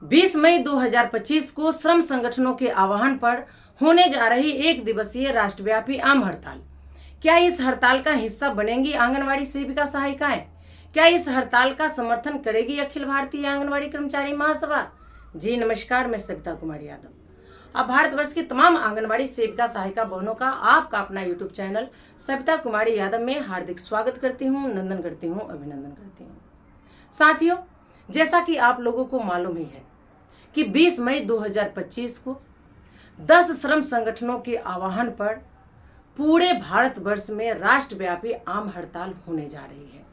20 मई 2025 को श्रम संगठनों के आह्वान पर होने जा रही 1 दिवसीय राष्ट्रव्यापी आम हड़ताल। क्या इस हड़ताल का हिस्सा बनेंगी आंगनवाड़ी सेविका सहायिकाएं? क्या इस हड़ताल का समर्थन करेगी अखिल भारतीय आंगनवाड़ी कर्मचारी महासभा? जी नमस्कार, मैं सविता कुमारी यादव। अब भारतवर्ष की तमाम आंगनवाड़ी सेविका सहायिका बहनों का आपका अपना यूट्यूब चैनल सविता कुमारी यादव में हार्दिक स्वागत करती हूँ, नंदन करती हूँ, अभिनंदन करती हूँ। साथियों, जैसा कि आप लोगों को मालूम ही है कि 20 मई 2025 को 10 श्रम संगठनों के आह्वान पर पूरे भारतवर्ष में राष्ट्रव्यापी आम हड़ताल होने जा रही है,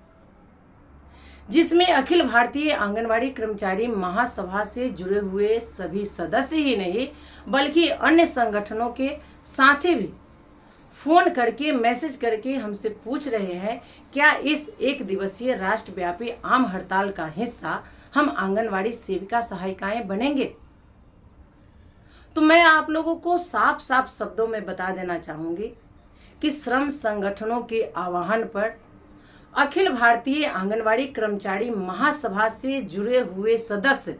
जिसमें अखिल भारतीय आंगनवाड़ी कर्मचारी महासभा से जुड़े हुए सभी सदस्य ही नहीं बल्कि अन्य संगठनों के साथी भी फोन करके मैसेज करके हमसे पूछ रहे हैं, क्या इस 1 दिवसीय राष्ट्रव्यापी आम हड़ताल का हिस्सा हम आंगनवाड़ी सेविका सहायिकाएं बनेंगे? तो मैं आप लोगों को साफ साफ शब्दों में बता देना चाहूंगी कि श्रम संगठनों के आह्वान पर अखिल भारतीय आंगनवाड़ी कर्मचारी महासभा से जुड़े हुए सदस्य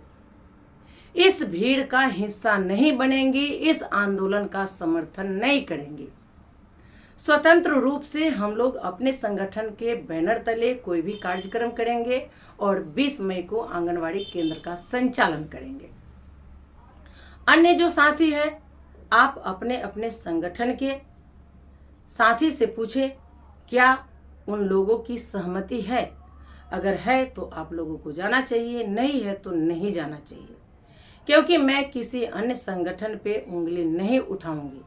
इस भीड़ का हिस्सा नहीं बनेंगे, इस आंदोलन का समर्थन नहीं करेंगे। स्वतंत्र रूप से हम लोग अपने संगठन के बैनर तले कोई भी कार्यक्रम करेंगे और 20 मई को आंगनवाड़ी केंद्र का संचालन करेंगे। अन्य जो साथी है, आप अपने अपने संगठन के साथी से पूछे क्या उन लोगों की सहमति है। अगर है तो आप लोगों को जाना चाहिए, नहीं है तो नहीं जाना चाहिए, क्योंकि मैं किसी अन्य संगठन पे उंगली नहीं उठाऊंगी।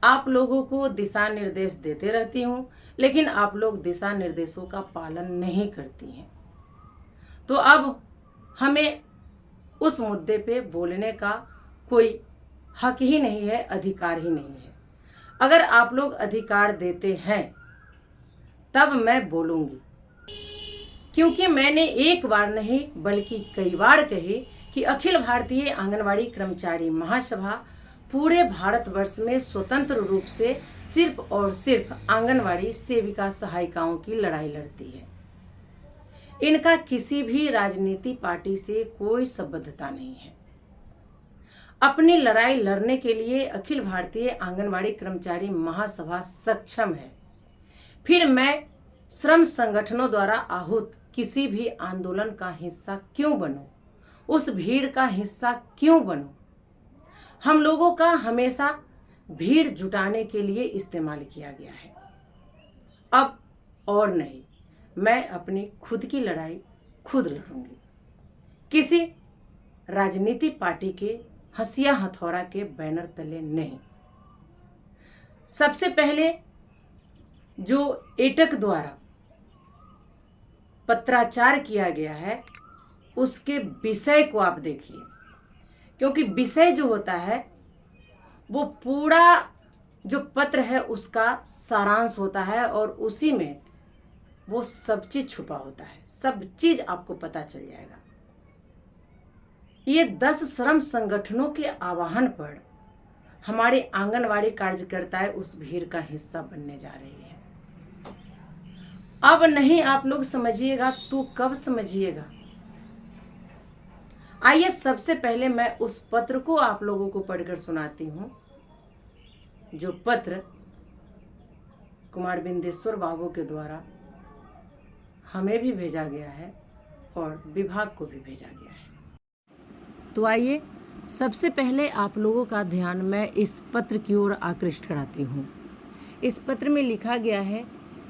आप लोगों को दिशा निर्देश देते रहती हूँ, लेकिन आप लोग दिशा निर्देशों का पालन नहीं करती हैं। तो अब हमें उस मुद्दे पे बोलने का कोई हक ही नहीं है, अधिकार ही नहीं है। अगर आप लोग अधिकार देते हैं तब मैं बोलूँगी, क्योंकि मैंने एक बार नहीं बल्कि कई बार कही कि अखिल भारतीय आंगनवाड़ी कर्मचारी महासभा पूरे भारतवर्ष में स्वतंत्र रूप से सिर्फ और सिर्फ आंगनवाड़ी सेविका सहायिकाओं की लड़ाई लड़ती है। इनका किसी भी राजनीति पार्टी से कोई संबद्धता नहीं है। अपनी लड़ाई लड़ने के लिए अखिल भारतीय आंगनवाड़ी कर्मचारी महासभा सक्षम है। फिर मैं श्रम संगठनों द्वारा आहूत किसी भी आंदोलन का हिस्सा क्यों बनूं, उस भीड़ का हिस्सा क्यों बनूं? हम लोगों का हमेशा भीड़ जुटाने के लिए इस्तेमाल किया गया है। अब और नहीं, मैं अपनी खुद की लड़ाई खुद लड़ूंगी, किसी राजनीति पार्टी के हंसिया हथौड़ा के बैनर तले नहीं। सबसे पहले जो एटक द्वारा पत्राचार किया गया है उसके विषय को आप देखिए, क्योंकि विषय जो होता है वो पूरा जो पत्र है उसका सारांश होता है और उसी में वो सब चीज छुपा होता है, सब चीज आपको पता चल जाएगा। ये 10 श्रम संगठनों के आह्वान पर हमारे आंगनवाड़ी कार्यकर्ताएं उस भीड़ का हिस्सा बनने जा रही है। अब नहीं आप लोग समझिएगा तो कब समझिएगा? आइए सबसे पहले मैं उस पत्र को आप लोगों को पढ़कर सुनाती हूँ, जो पत्र कुमार बिंदेश्वर बाबू के द्वारा हमें भी भेजा गया है और विभाग को भी भेजा गया है। तो आइए सबसे पहले आप लोगों का ध्यान मैं इस पत्र की ओर आकृष्ट कराती हूँ। इस पत्र में लिखा गया है,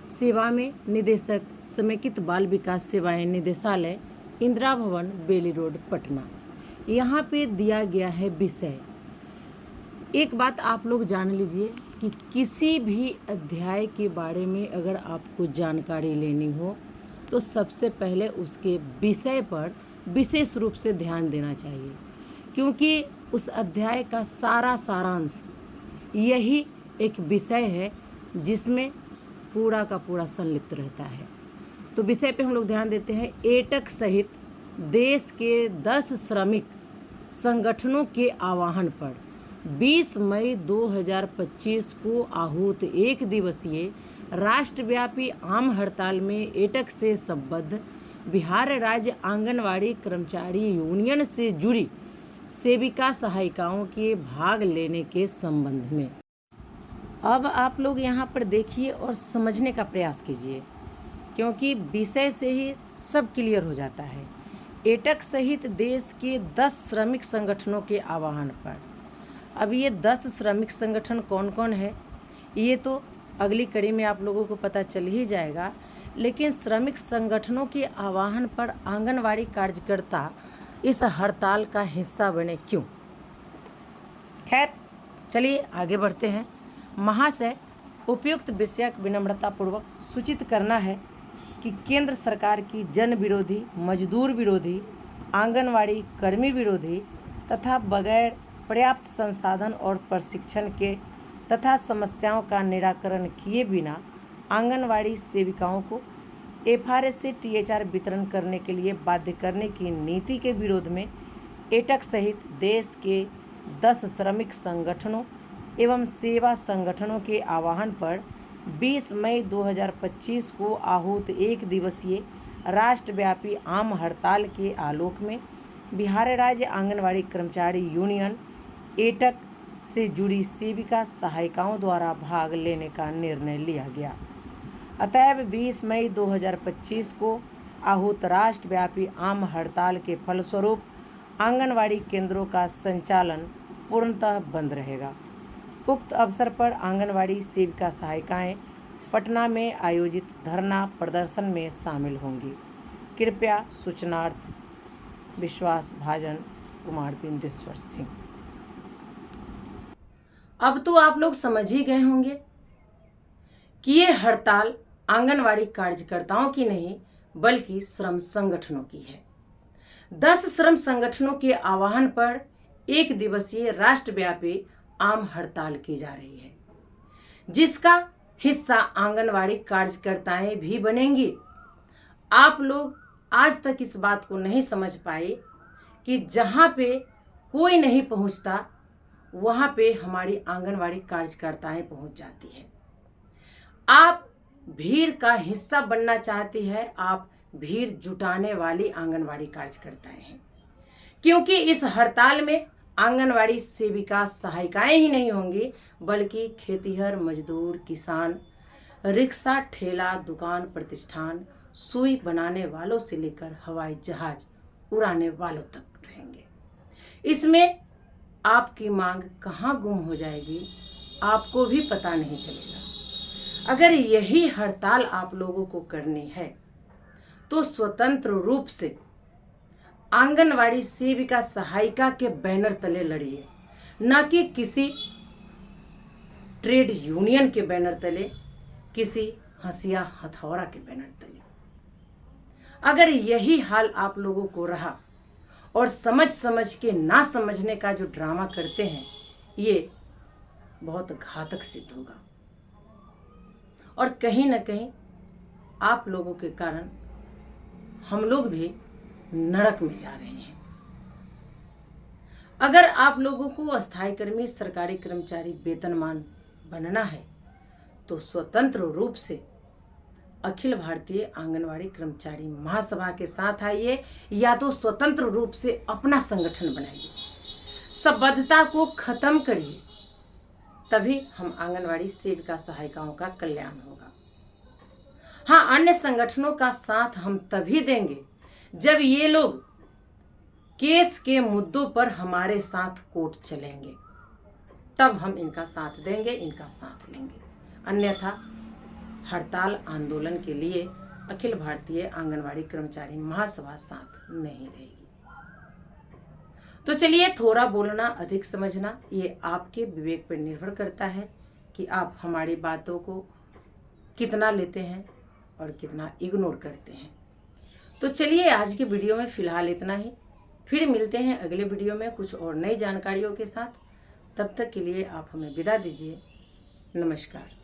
सेवा में निदेशक समेकित बाल विकास सेवाएं निदेशालय, इंदिरा भवन, बेली रोड, पटना। यहाँ पे दिया गया है विषय। एक बात आप लोग जान लीजिए कि किसी भी अध्याय के बारे में अगर आपको जानकारी लेनी हो तो सबसे पहले उसके विषय पर विशेष रूप से ध्यान देना चाहिए, क्योंकि उस अध्याय का सारा सारांश यही एक विषय है जिसमें पूरा का पूरा संलिप्त रहता है। तो विषय पे हम लोग ध्यान देते हैं। एटक सहित देश के 10 श्रमिक संगठनों के आह्वान पर 20 मई 2025 को आहूत 1 दिवसीय राष्ट्रव्यापी आम हड़ताल में एटक से संबद्ध बिहार राज्य आंगनवाड़ी कर्मचारी यूनियन से जुड़ी सेविका सहायिकाओं के भाग लेने के संबंध में। अब आप लोग यहाँ पर देखिए और समझने का प्रयास कीजिए, क्योंकि विषय से ही सब क्लियर हो जाता है। एटक सहित देश के 10 श्रमिक संगठनों के आह्वान पर, अब ये 10 श्रमिक संगठन कौन कौन है ये तो अगली कड़ी में आप लोगों को पता चल ही जाएगा, लेकिन श्रमिक संगठनों के आह्वान पर आंगनवाड़ी कार्यकर्ता इस हड़ताल का हिस्सा बने क्यों? खैर चलिए आगे बढ़ते हैं। महाशय, उपयुक्त विषय विनम्रतापूर्वक सूचित करना है कि केंद्र सरकार की जन विरोधी, मजदूर विरोधी, आंगनवाड़ी कर्मी विरोधी तथा बगैर पर्याप्त संसाधन और प्रशिक्षण के तथा समस्याओं का निराकरण किए बिना आंगनवाड़ी सेविकाओं को FRS से THR वितरण करने के लिए बाध्य करने की नीति के विरोध में एटक सहित देश के 10 श्रमिक संगठनों एवं सेवा संगठनों के आह्वान पर 20 मई 2025 को आहूत 1 दिवसीय राष्ट्रव्यापी आम हड़ताल के आलोक में बिहार राज्य आंगनवाड़ी कर्मचारी यूनियन एटक से जुड़ी सेविका सहायिकाओं द्वारा भाग लेने का निर्णय लिया गया। अतएव 20 मई 2025 को आहूत राष्ट्रव्यापी आम हड़ताल के फलस्वरूप आंगनवाड़ी केंद्रों का संचालन पूर्णतः बंद रहेगा। उक्त अवसर पर आंगनवाड़ी सेविका सहायिकाएं पटना में आयोजित धरना प्रदर्शन में शामिल होंगी। कृपया सूचनार्थ विश्वास भाजन कुमार बिंदेश्वर सिंह। अब तो आप लोग समझ ही गए होंगे कि ये हड़ताल आंगनवाड़ी कार्यकर्ताओं की नहीं बल्कि श्रम संगठनों की है। 10 श्रम संगठनों के आह्वान पर 1 दिवसीय राष्ट्रव्यापी आम हड़ताल की जा रही है, जिसका हिस्सा आंगनवाड़ी कार्यकर्ताएं भी बनेंगी। आप लोग आज तक इस बात को नहीं समझ पाए कि जहां पे कोई नहीं पहुंचता वहां पे हमारी आंगनवाड़ी कार्यकर्ताएं पहुंच जाती है। आप भीड़ का हिस्सा बनना चाहती है, आप भीड़ जुटाने वाली आंगनवाड़ी कार्यकर्ताएं हैं, क्योंकि इस हड़ताल में आंगनवाड़ी सेविका सहायिकाएं ही नहीं होंगी बल्कि खेतीहर, मजदूर, किसान, रिक्शा, ठेला, दुकान, प्रतिष्ठान, सुई बनाने वालों से लेकर हवाई जहाज उड़ाने वालों तक रहेंगे। इसमें आपकी मांग कहाँ गुम हो जाएगी आपको भी पता नहीं चलेगा। अगर यही हड़ताल आप लोगों को करनी है तो स्वतंत्र रूप से आंगनवाड़ी सेविका सहायिका के बैनर तले लड़िए, न कि किसी ट्रेड यूनियन के बैनर तले, किसी हंसिया हथौड़ा के बैनर तले। अगर यही हाल आप लोगों को रहा और समझ समझ के ना समझने का जो ड्रामा करते हैं, ये बहुत घातक सिद्ध होगा और कहीं ना कहीं आप लोगों के कारण हम लोग भी नरक में जा रहे हैं। अगर आप लोगों को अस्थायी कर्मी, सरकारी कर्मचारी, वेतनमान बनना है तो स्वतंत्र रूप से अखिल भारतीय आंगनवाड़ी कर्मचारी महासभा के साथ आइए, या तो स्वतंत्र रूप से अपना संगठन बनाइए, संबद्धता को खत्म करिए, तभी हम आंगनवाड़ी सेविका सहायिकाओं का कल्याण होगा। हाँ, अन्य संगठनों का साथ हम तभी देंगे जब ये लोग केस के मुद्दों पर हमारे साथ कोर्ट चलेंगे, तब हम इनका साथ देंगे, इनका साथ लेंगे। अन्यथा हड़ताल आंदोलन के लिए अखिल भारतीय आंगनवाड़ी कर्मचारी महासभा साथ नहीं रहेगी। तो चलिए, थोड़ा बोलना अधिक समझना, ये आपके विवेक पर निर्भर करता है कि आप हमारी बातों को कितना लेते हैं और कितना इग्नोर करते हैं। तो चलिए, आज के वीडियो में फ़िलहाल इतना ही। फिर मिलते हैं अगले वीडियो में कुछ और नई जानकारियों के साथ। तब तक के लिए आप हमें विदा दीजिए। नमस्कार।